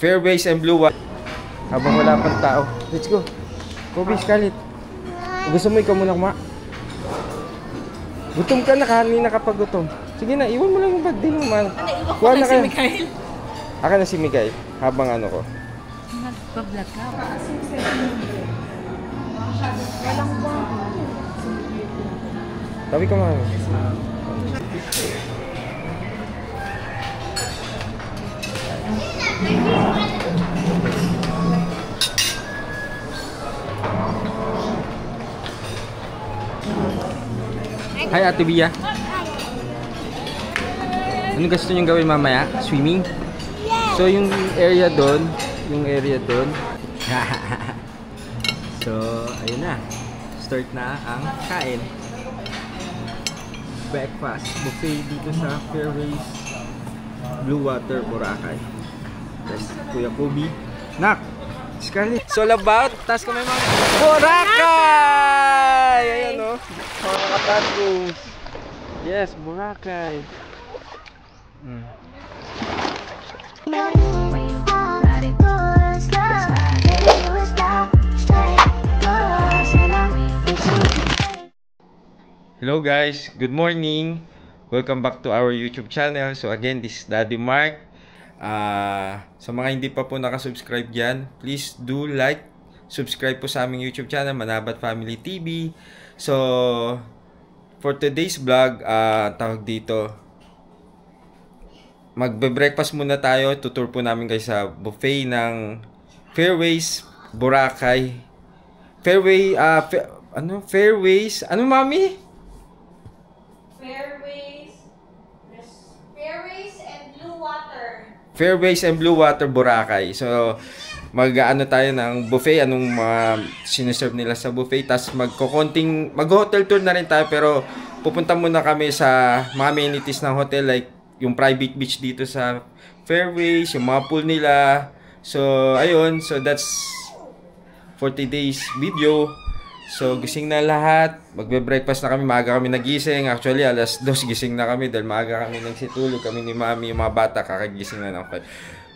Fairways and Blue Water. Habang wala pang tao. Let's go. Kobe, Scarlett. Gusto mo ikaw muna kumain? Gutom ka na, kanina kapag gutom. Sige na, iwan mo lang yung bag din mo, man. Iwan ko na si Mikael. Aka na si Mikael, habang ano ko. Nagpa-vlog ka ba? Tabi ka, man. Hi, Ate Bia. Ano gusto niyong gawin mamaya? Swimming? So, yung area doon. So, ayun na. Start na ang kain. Breakfast. Buffet dito sa Fairways Blue Water, Boracay. Yes, Kuya Kobe. Nak! Scarlett. It's all about. Taas kami mga Boracay! Ayan o. Mga katatros. Yes, Boracay. Hello guys, good morning. Welcome back to our YouTube channel. So again, this is Daddy Mark. Sa mga hindi pa po nakasubscribe dyan, please do like, subscribe po sa aming YouTube channel, Manabat Family TV. So for today's vlog, tawag dito, magbe-breakfast muna tayo. Tutur po namin guys sa buffet ng Fairways Boracay. Fairways, ano mami? Fairways and Blue Water. Fairways and Blue Water, Boracay. So, mag-ano tayo ng buffet, anong siniserve nila sa buffet. Tapos mag-hotel tour na rin tayo, pero pupunta muna kami sa mga amenities ng hotel, like yung private beach dito sa Fairways, yung mga pool nila. So, ayun. So, that's for today's video. So, gising na lahat. Magbe-breakfast na kami. Maaga kami nagising. Actually, alas 2 gising na kami dahil maaga kami nagsitulog. Kami ni Mami, yung mga bata, kakagising na ng 5.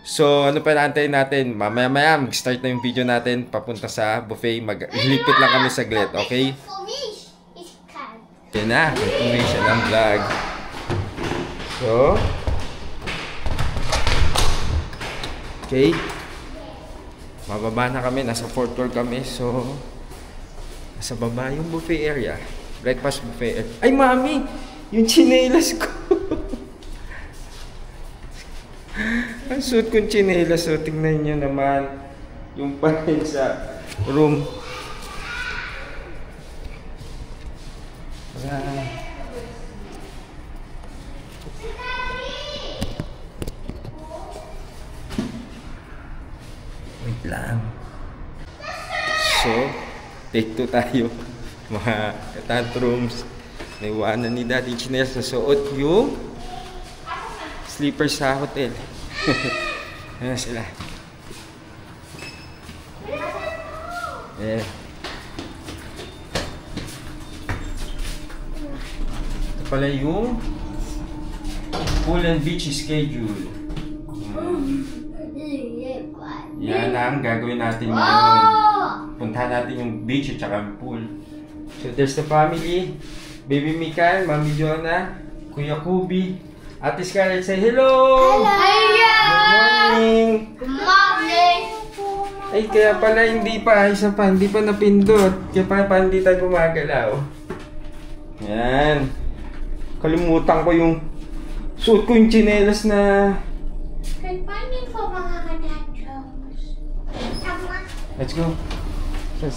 So, ano pa naantayin natin? Mamaya-maya, mag-start na yung video natin. Papunta sa buffet. Maglipit lang kami saglit, okay? Yan na. Information ng vlog. So, okay. Mababa na kami. Nasa 4th floor kami. So, sa baba yung buffet area. Breakfast buffet area. Ay, Mami! Yung tsinelas ko. Ang suit kong tsinelas. So, tingnan nyo naman yung panel sa room. Wait lang. So, take 2 tayo. Mga tantrums. Naiwanan ni Daddy Chinelas na suot yung sleepers sa hotel. Ayan sila. Yeah. Ito pala yung pool and beach schedule. Yan ang gagawin natin ngayon. Puntahan natin yung beach at saka yung pool. So there's the family. Baby Mikael, Mami Jonah, Kuya Kobe, Ate Scarlett, say hello! Hello! Good morning! Good morning! Ay, kaya pala hindi pa, isa pa, hindi pa napindot. Kaya pa hindi tayo gumagalaw. Yan. Kalimutan ko yung suot ko yung tsinelas na... Good morning po mga katatros. Let's go. Good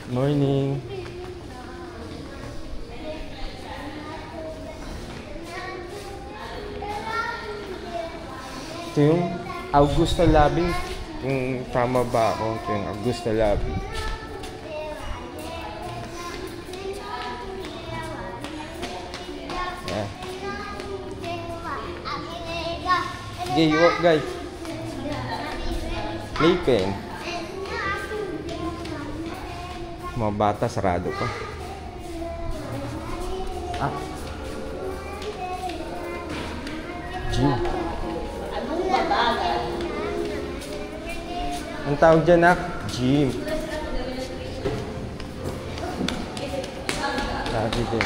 morning. Ito yung Augusta Lobby. Yung tama ba ako? Ito yung Augusta Lobby. Yeah. Okay, you walk guys. Playpen. Mga bata, sarado pa. Gym. Ang tawag dyan na gym. Sabi din.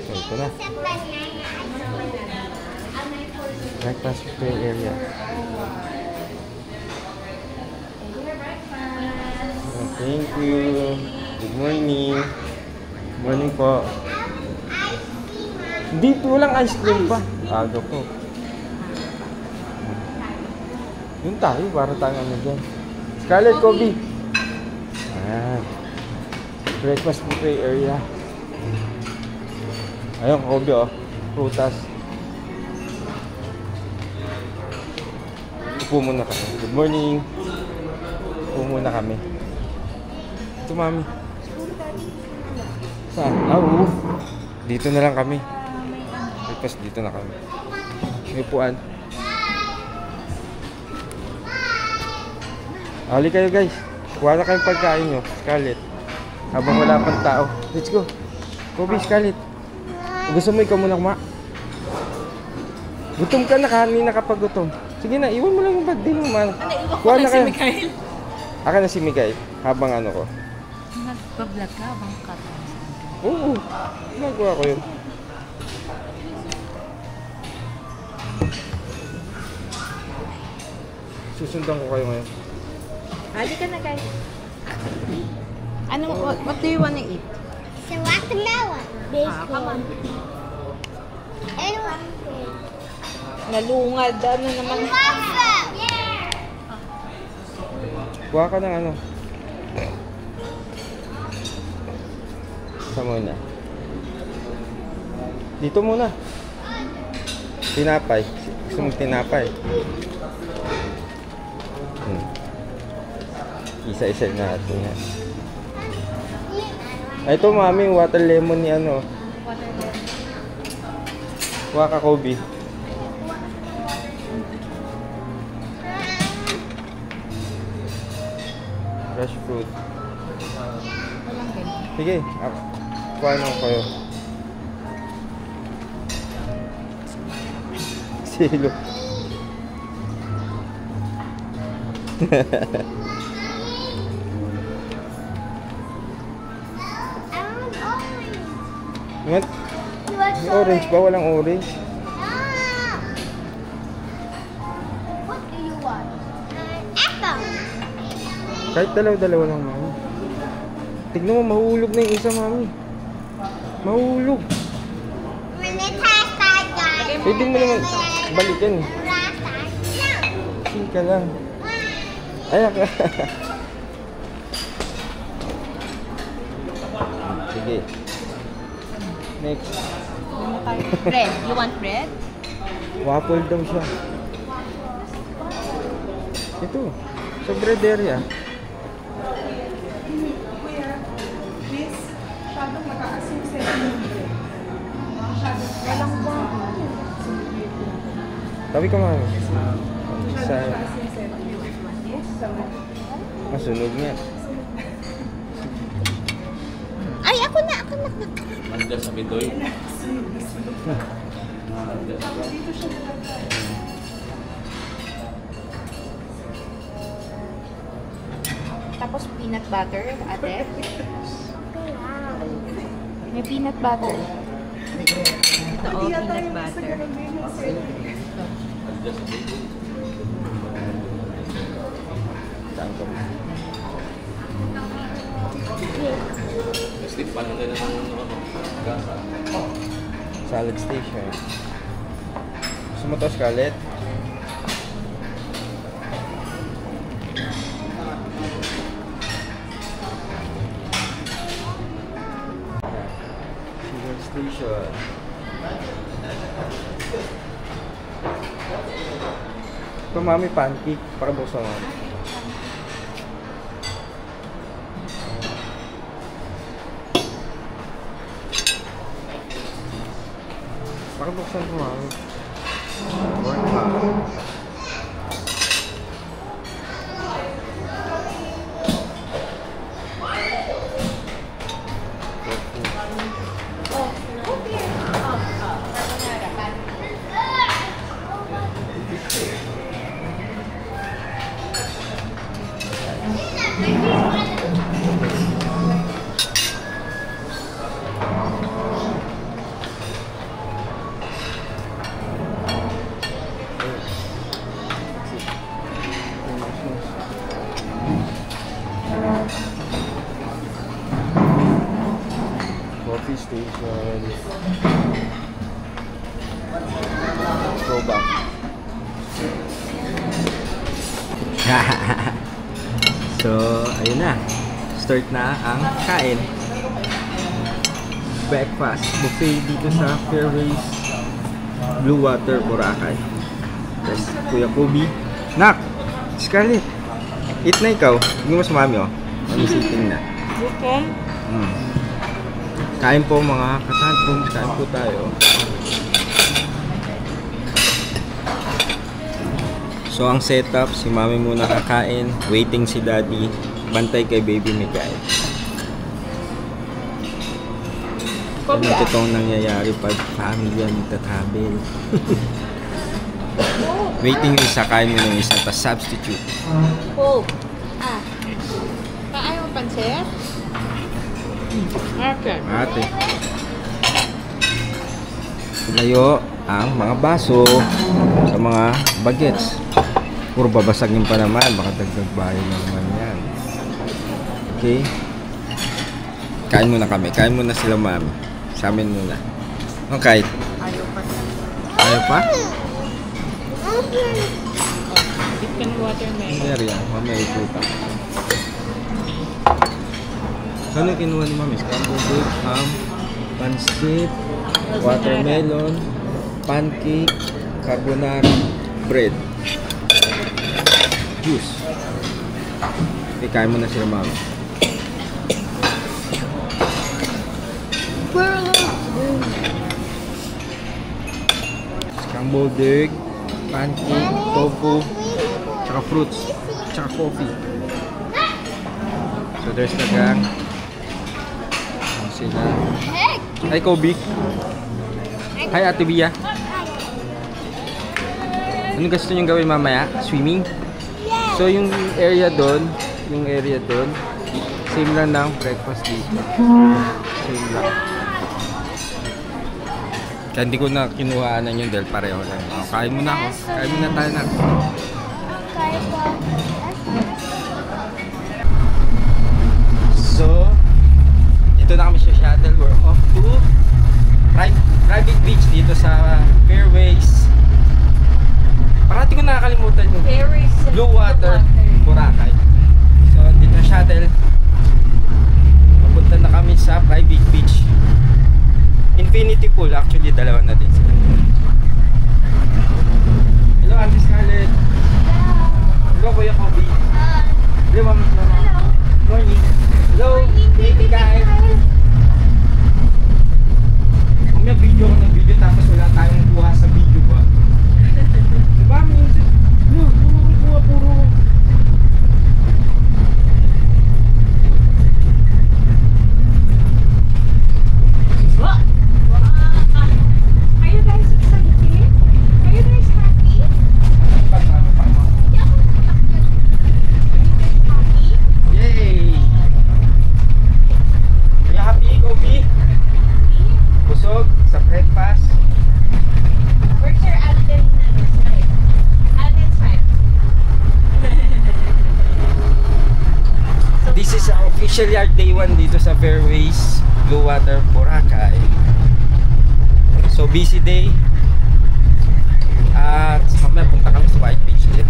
So, ito na. Breakfast play area. Oh, thank you. Good morning. Good morning po. Dito walang ice cream pa. Aga po. Yun tayo, para tayo ano dyan. Scarlett, Kobe. Ayan. Breakfast buffet area. Ayun, Kobe oh. Prutas. Upo muna kami. Good morning. Upo muna kami. Ito, mami. Saan? Ah, oo. Dito na lang kami. Tapos dito na kami. May upuan. Hali kayo guys. Kuha na kayong pagkain nyo. Scarlett. Habang wala pang tao. Let's go. Kobe, Scarlett. Gusto mo ikaw muna kumain? Gutom ka na, kanina kapag gutom. Sige na, iwan mo lang yung bag din mo man. Kuha na kayo. Si Mikael. Aka na si Mikael. Habang ano ko. Nagpa-vlog ka habang katawa? Oo. Nagawa ko yun. Susundan ko kayo ngayon. Hali ka na guys. What do you want to eat? It's a watermelon. Come on. And one. Nalungad. Ano naman? Waffle. Yeah. Kuha ka ng ano. Saan muna? Dito muna. Tinapay. Gusto mong tinapay? Isa-isa natin yan. Ay, ito mami, water lemon ni ano. Kuha ka, Kobe. Fresh fruit. Sige, kuha na kayo. Silo. What? May orange ba? Walang orange. What do you want? Apple. Kahit dalaw-dalawa lang, mami. Tignan mo, mahuhulog na yung isa, mami. Mahuhulog. Pwede mo naman balikan. Sige ka lang. Ayak ka. Sige. Next. Bread. You want bread? Waffle daw siya. Ito. Sa bread area. Walang ba? Tabi ka mami. Sa... Masunog niya. Ay, ako na. Manda sa bitoy. Tapos peanut butter, ate. May peanut butter. Ito, oh, peanut butter. Saan ka mo? Sleep pa lang din ng gasa. Salad station. Gusto mo to, Scarlett? Salad station. Ito, mami, pancake. Pakabuksan mo. Pakabuksan mo, mami. Work pa. coffee station. Let's go back. So, ayun na. Start na ang kain. Breakfast buffet dito sa Fairways Blue Water, Boracay. Tapos, Kuya Kobe. Nak! Scarlett! Eat na ikaw. Hindi mo sa mami, oh. Mami sitting na. Okay. Kain po mga katantrums. Kain po tayo. So, ang setup, si mami muna kakain. Waiting si daddy. Bantay kay baby Mikael. Ano totoong nangyayari pag family ang nagtatravel. Waiting yung isa, kain mo yung isa, tapos substitute. Oh. Kain mo pansit? Okay. Ate. Layo ang mga baso sa mga bagets. Puro babasagin pa naman, baka dagdag bahay na naman yan. Okay. Kain muna kami, kain muna sila mami. Sa amin muna. Okay. Ayaw pa. Ayaw pa? Chicken watermelon. Hindi yan, mamaya ikuta. So, ano yung kinuha ni mami? Scrambled egg, ham, pansit, watermelon, pancake, carbonara, bread, juice. Okay, kain mo na sila mami. Scrambled egg, pancake, tofu, tsaka fruits, tsaka coffee. So there's the gang. Ayan sila. Hi Kobe. Hi Ate Bia. Ano gusto nyo gawin mamaya? Swimming? So yung area doon, same lang ng breakfast dito. Same lang. Kaya hindi ko na kinuhaanan yun dahil pareho lang. Oh, kain muna ako. Kain muna tayo na. So, dito na kami sa shuttle. We're off to private beach dito sa Fairways. Parati ko nakakalimutan yung Blue Water, Boracay. So, dito na shuttle. Papunta na kami sa private beach. Infinity pool, actually dalawa na din sila. Hello Ate Scarlett. Hello Kuya Kobe. Hello Mami. Morning. Hello baby guys. Kung may video ko ng video tapos wala tayong kuha sa video ba? Diba? Kuha puro. Officially our day 1 dito sa Fairways Blue Water, Boracay. So busy day. At mamaya punta kami sa White Beach din.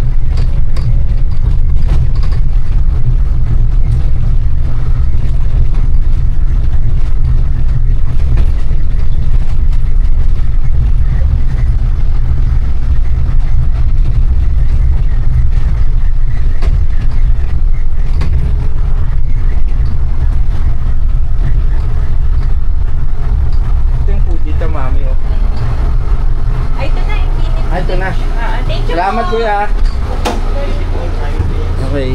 Salamat kuya. Okay.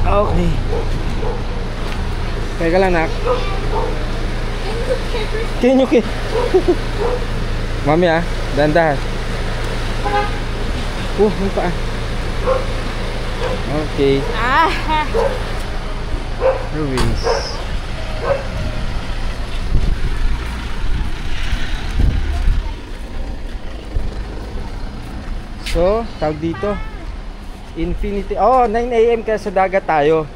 Okay. Teka lang nak. Kinyuki. Mami dahan-dahan. May paa. Okay. Ruins. So, tawag dito Infinity, 9 AM kaya sa dagat tayo.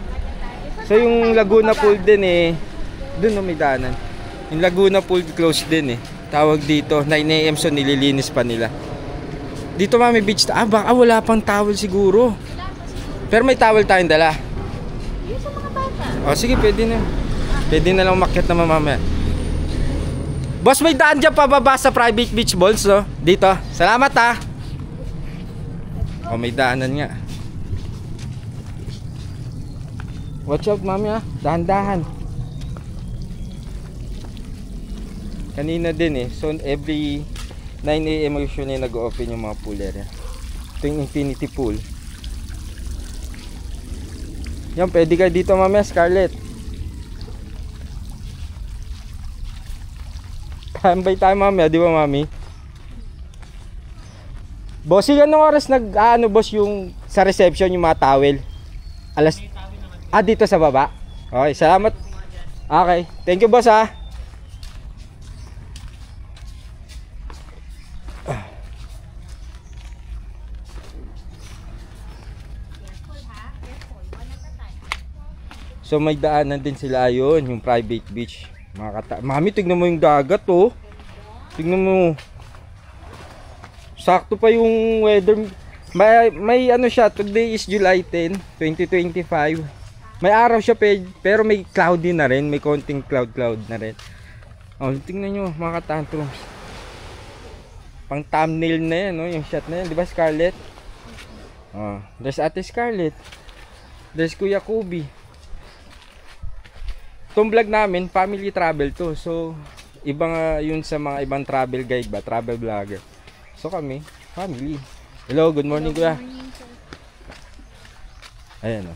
So yung Laguna Pool din Doon may daanan. Yung Laguna Pool closed din eh. Tawag dito, 9 AM, so nililinis pa nila. Dito Mami, beach. Baka wala pang towel siguro. Pero may towel tayong dala. Yung sa mga bata. O sige, pwede na. Pwede na lang umakyat naman mamaya. Boss, may daan dyan pababa sa private beach balls, no? Dito. Salamat ha. O, may daanan nga. Watch out, mami ha. Dahan-dahan. Kanina din eh. So, every 9 AM usually nag-open yung mga pool area. Ito yung infinity pool. Yan, pwede ka dito mamaya, Scarlett. Tambay tayo mamaya, di ba mami? Bossing, anong oras boss, yung sa reception, yung mga towel? Alas... dito sa baba? Okay, salamat. Okay, thank you boss ha. So may daanan din sila yun, yung private beach. Mami, tignan mo yung dagat oh. Tignan mo. Sakto pa yung weather. May ano siya, today is July 10, 2025. May araw siya pero may cloudy na rin, may konting cloud na rin. Oh, tingnan nyo mga katantrums. Pang thumbnail na yan, no? Yung shot na yan, di ba Scarlett? Oh, there's Ate Scarlett. There's Kuya Kubi. Itong vlog namin, family travel to. So, ibang yun sa mga ibang travel guide ba, travel vlogger. So kami, family. Hello, good morning Kuya. Ayan o.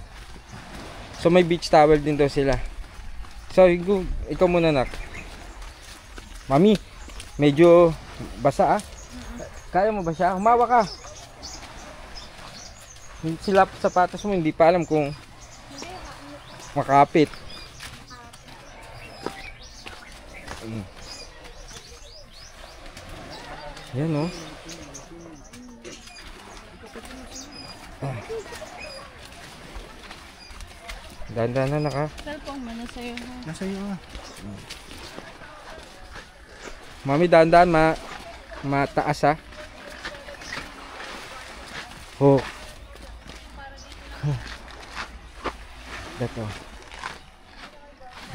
So may beach towel din daw sila. So ikaw muna nak. Mami, medyo basa ah. Kaya mo ba siya? Humawa ka. Sila sapatos mo, hindi pa alam kung makapit. Yan o. Dahan-dahan na naka. Cellphone mo, nasa iyo ha. Nasa iyo ha. Mami, dahan-dahan mataas ha. Oh. That oh.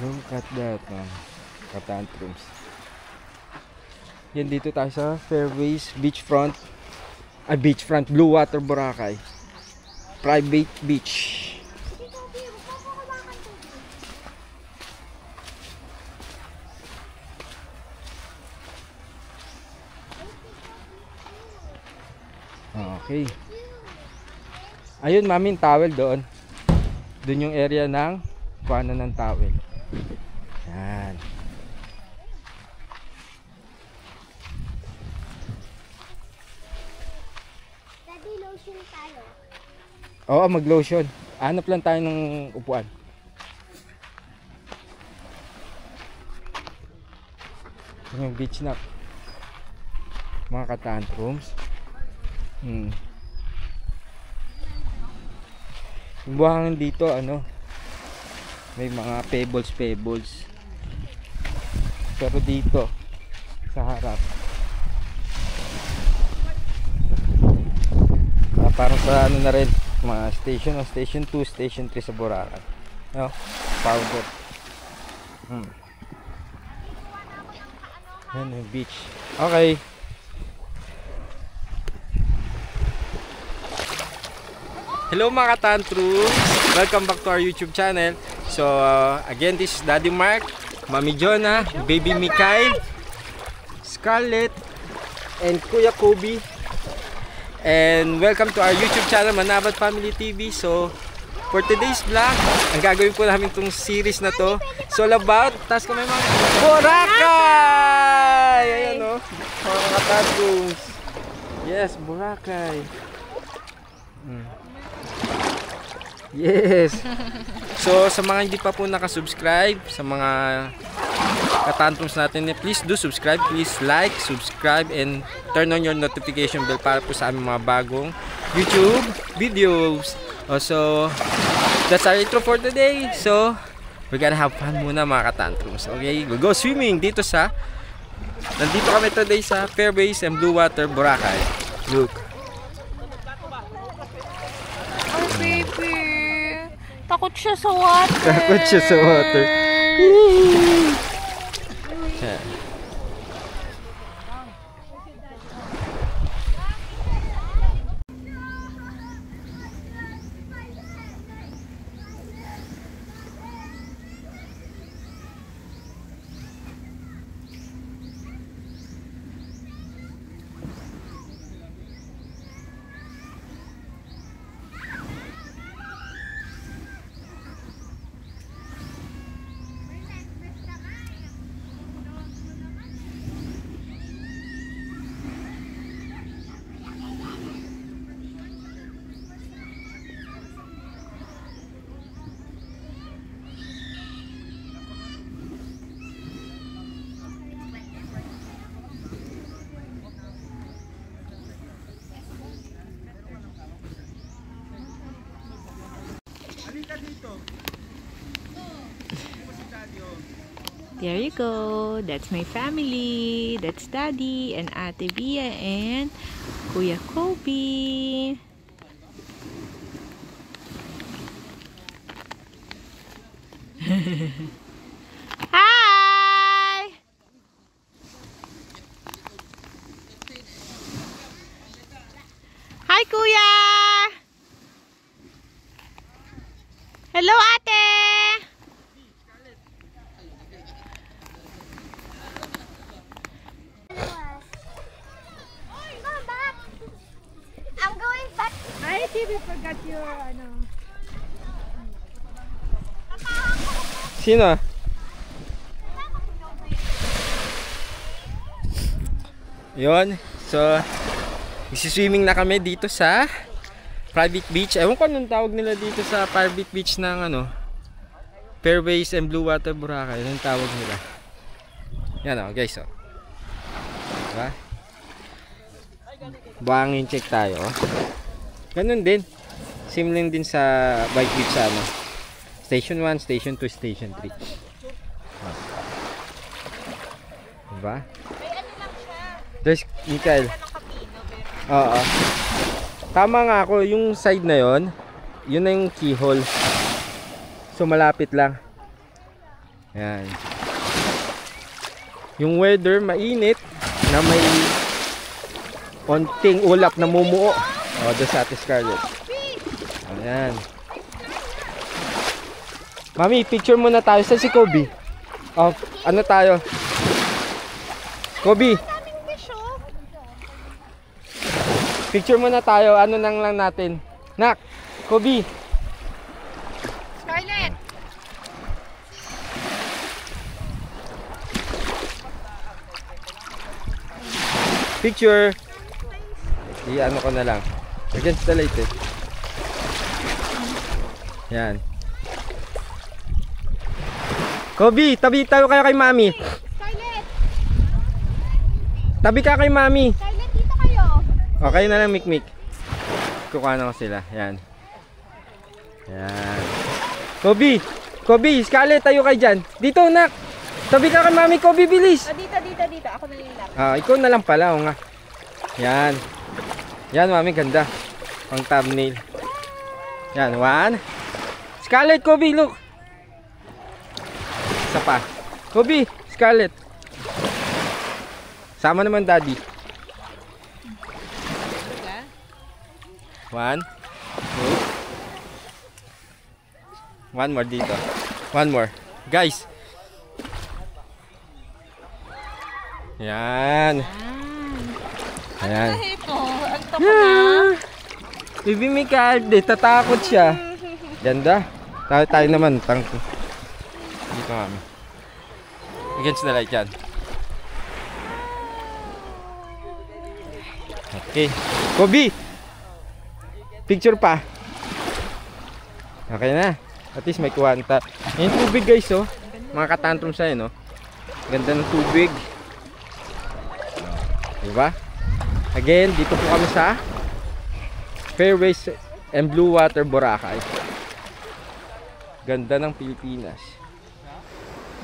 Look at that man. Katantrums. Yan, dito tayo sa Fairways Beachfront. Beachfront Blue Water Boracay. Private beach. Okay. Ayun, mami, yung towel doon. Doon yung area ng kuhanan ng towel. Yan. Daddy, lotion tayo. Oo, mag-lotion. Hanap lang tayo ng upuan. Yung beach na. Mga katantrums. Yung buhangin dito, ano, may mga pebbles. Pero dito, sa harap, parang sa ano na rin, mga station 2, station 3 sa Boracay. No? Powder. Yan yung beach. Okay. Hello mga katantrums, welcome back to our YouTube channel. So again, this is Daddy Mark, Mami Jonah, Baby Mikhail, Scarlett, and Kuya Kobe. And welcome to our YouTube channel, Manabat Family TV. So for today's vlog, ang gagawin po namin itong series na to, it's all about, taas kami mga Boracay! Ayan o, mga katantrums. Yes, Boracay. Yes. So sa mga hindi pa po nakasubscribe, sa mga katantrums natin, please do subscribe, please like, subscribe, and turn on your notification bell para po sa aming mga bagong YouTube videos. So that's our intro for today. So We gotta have fun muna mga katantrums. Okay, we'll go swimming dito sa... Nandito kami today sa Fairways and Blue Water, Boracay. Look. Oh, baby. Takot siya sa water. Takot siya sa water. Yeah. There you go. That's my family. That's Daddy and Ate Bia and Kuya Kobe. Hi! Hi, Kuya! Hello, Ate! I'm going back. Ay, TV, forgot your, ano. Sino? Yun. So, isi-swimming na kami dito sa private beach. Ewan ko anong tawag nila dito sa private beach ng ano, Fairways and Blue Water, Boracay. Anong tawag nila? Yan o, guys. O. Diba? Buhangin check tayo. Ganun din. Same lang din sa bike beach sa ano. Station 1, Station 2, Station 3. Diba? There's Mikael. Oo. Tama nga ako. Yung side na yon, yun na yung keyhole. So malapit lang. Yan. Yung weather mainit na may konting ulap na mumuo. O, doon sa Ate Scarlett. Ayan. Mami, picture muna tayo. Saan si Kobe? Oh, ano tayo? Kobe. Picture muna tayo. Ano nang lang natin? Nak, Kobe. Scarlett! Picture. I-ano ko na lang. Against the light eh. Yan. Kobe, tabi tayo kayo kay Mami. Scarlett! Tabi ka kay Mami. Scarlett, dito kayo. Okay na lang, Mikmik. Kukuha na ko sila. Yan. Yan. Kobe, Kobe, Scarlett, tayo kay dyan. Dito, nak. Tabi ka kay Mami, Kobe, bilis. Oh, dito. Ako na yung lap. Ikaw na lang pala. O nga. Yan. Yan, Mami, ganda. Pang thumbnail. Yan, 1. Scarlett, Kobe, look. Isa pa. Kobe, Scarlett. Sama naman Daddy. 1. 2. 1 more dito. 1 more. Guys. Yan. Ayan. Yeah. Bibi Mikael, tatakot siya. Ganda. Tayo naman. Dito kami. Against the light yan. Okay. Kobe! Picture pa. Okay na. At least may kuwanta. Yung tubig guys oh. Mga katantrum siya no. Ganda ng tubig. Diba? Again, dito po kami sa Fairways and Blue Water, Boracay. Ganda ng Pilipinas.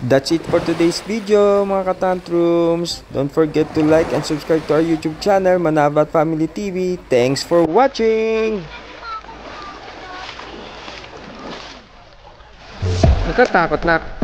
That's it for today's video, mga katantrums. Don't forget to like and subscribe to our YouTube channel, Manabat Family TV. Thanks for watching! Natatakot na.